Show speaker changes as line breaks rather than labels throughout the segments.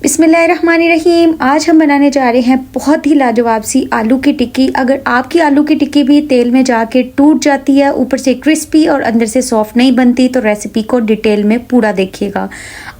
बिस्मिल्लाहिर्रहमानिर्रहीम। आज हम बनाने जा रहे हैं बहुत ही लाजवाब सी आलू की टिक्की। अगर आपकी आलू की टिक्की भी तेल में जाके टूट जाती है, ऊपर से क्रिस्पी और अंदर से सॉफ्ट नहीं बनती, तो रेसिपी को डिटेल में पूरा देखिएगा।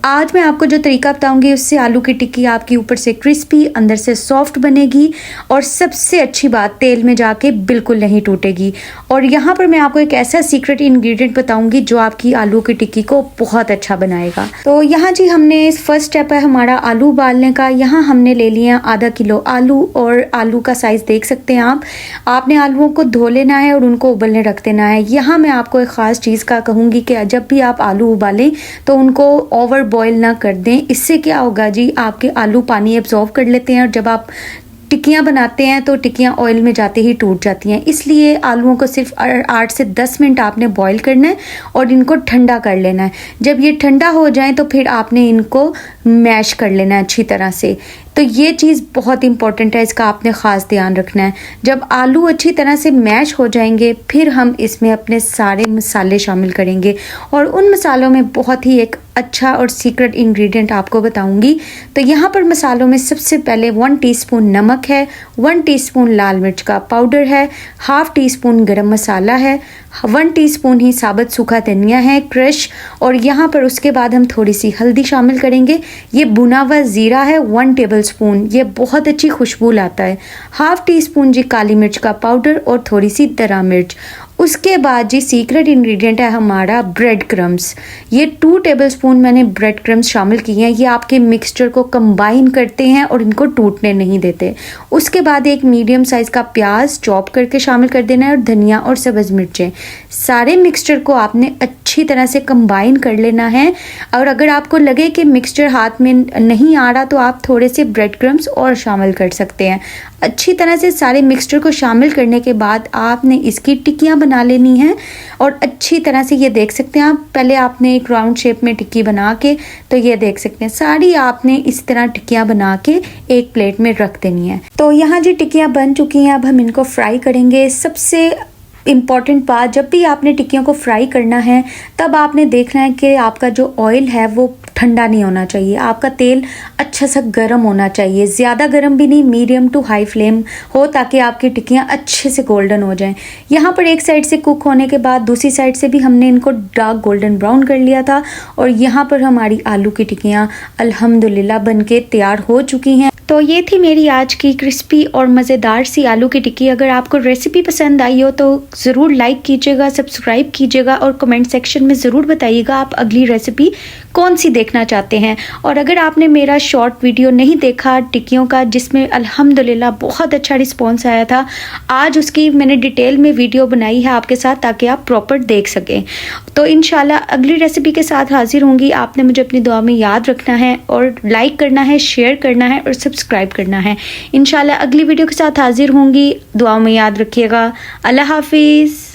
आज मैं आपको जो तरीका बताऊंगी उससे आलू की टिक्की आपकी ऊपर से क्रिस्पी अंदर से सॉफ्ट बनेगी और सबसे अच्छी बात तेल में जाके बिल्कुल नहीं टूटेगी। और यहाँ पर मैं आपको एक ऐसा सीक्रेट इंग्रेडिएंट बताऊंगी जो आपकी आलू की टिक्की को बहुत अच्छा बनाएगा। तो यहाँ जी हमने फर्स्ट स्टेप है हमारा आलू उबालने का। यहाँ हमने ले लिया आधा किलो आलू और आलू का साइज़ देख सकते हैं आप। आपने आलूओं को धो लेना है और उनको उबलने रख देना है। यहाँ मैं आपको एक ख़ास चीज़ का कहूँगी कि जब भी आप आलू उबालें तो उनको ओवर बॉयल ना कर दें। इससे क्या होगा जी, आपके आलू पानी एब्जॉर्व कर लेते हैं और जब आप टिक्कियाँ बनाते हैं तो टिक्कियाँ ऑयल में जाते ही टूट जाती हैं। इसलिए आलूओं को सिर्फ 8 से 10 मिनट आपने बॉईल करना है और इनको ठंडा कर लेना है। जब ये ठंडा हो जाए तो फिर आपने इनको मैश कर लेना है अच्छी तरह से। तो ये चीज़ बहुत इंपॉर्टेंट है, इसका आपने ख़ास ध्यान रखना है। जब आलू अच्छी तरह से मैश हो जाएंगे फिर हम इसमें अपने सारे मसाले शामिल करेंगे और उन मसालों में बहुत ही एक अच्छा और सीक्रेट इंग्रेडिएंट आपको बताऊंगी। तो यहाँ पर मसालों में सबसे पहले 1 टीस्पून नमक है, 1 टीस्पून लाल मिर्च का पाउडर है, हाफ टीस्पून गरम मसाला है, 1 टीस्पून ही साबुत सूखा धनिया है क्रश, और यहाँ पर उसके बाद हम थोड़ी सी हल्दी शामिल करेंगे। ये भुना हुआ ज़ीरा है 1 टेबलस्पून, ये बहुत अच्छी खुशबू लाता है। हाफ टी स्पून जी काली मिर्च का पाउडर और थोड़ी सी दरा मिर्च। उसके बाद जी सीक्रेट इंग्रेडिएंट है हमारा ब्रेड क्रम्स। ये 2 टेबलस्पून मैंने ब्रेड क्रम्स शामिल किए हैं। ये आपके मिक्सचर को कंबाइन करते हैं और इनको टूटने नहीं देते। उसके बाद एक मीडियम साइज़ का प्याज चॉप करके शामिल कर देना है और धनिया और सब्ज़ मिर्चें। सारे मिक्सचर को आपने अच्छी तरह से कंबाइन कर लेना है। और अगर आपको लगे कि मिक्सचर हाथ में नहीं आ रहा तो आप थोड़े से ब्रेड क्रम्स और शामिल कर सकते हैं। अच्छी तरह से सारे मिक्सचर को शामिल करने के बाद आपने इसकी टिक्कियाँ बना लेनी है। और अच्छी तरह से ये देख सकते हैं आप, पहले आपने एक राउंड शेप में टिक्की बना के, तो ये देख सकते हैं सारी आपने इस तरह टिक्कियाँ बना के एक प्लेट में रख देनी है। तो यहाँ जी टिक्कियाँ बन चुकी हैं, अब हम इनको फ्राई करेंगे। सबसे इम्पॉर्टेंट बात, जब भी आपने टिक्कियों को फ्राई करना है तब आपने देखना है कि आपका जो ऑयल है वो ठंडा नहीं होना चाहिए। आपका तेल अच्छा सा गर्म होना चाहिए, ज़्यादा गर्म भी नहीं, मीडियम टू हाई फ्लेम हो ताकि आपकी टिक्कियाँ अच्छे से गोल्डन हो जाएं। यहाँ पर एक साइड से कुक होने के बाद दूसरी साइड से भी हमने इनको डार्क गोल्डन ब्राउन कर लिया था और यहाँ पर हमारी आलू की टिक्कियाँ अल्हम्दुलिल्लाह बनके तैयार हो चुकी हैं। तो ये थी मेरी आज की क्रिस्पी और मज़ेदार सी आलू की टिक्की। अगर आपको रेसिपी पसंद आई हो तो ज़रूर लाइक कीजिएगा, सब्सक्राइब कीजिएगा और कमेंट सेक्शन में ज़रूर बताइएगा आप अगली रेसिपी कौन सी देखना चाहते हैं। और अगर आपने मेरा शॉर्ट वीडियो नहीं देखा टिक्कियों का, जिसमें अल्हम्दुलिल्लाह बहुत अच्छा रिस्पॉन्स आया था, आज उसकी मैंने डिटेल में वीडियो बनाई है आपके साथ ताकि आप प्रॉपर देख सकें। तो इंशाल्लाह अगली रेसिपी के साथ हाजिर होंगी। आपने मुझे अपनी दुआ में याद रखना है और लाइक करना है, शेयर करना है और सब्सक्राइब करना है। इंशाल्लाह अगली वीडियो के साथ हाजिर होंगी। दुआ में याद रखिएगा। अल्लाह हाफिज़।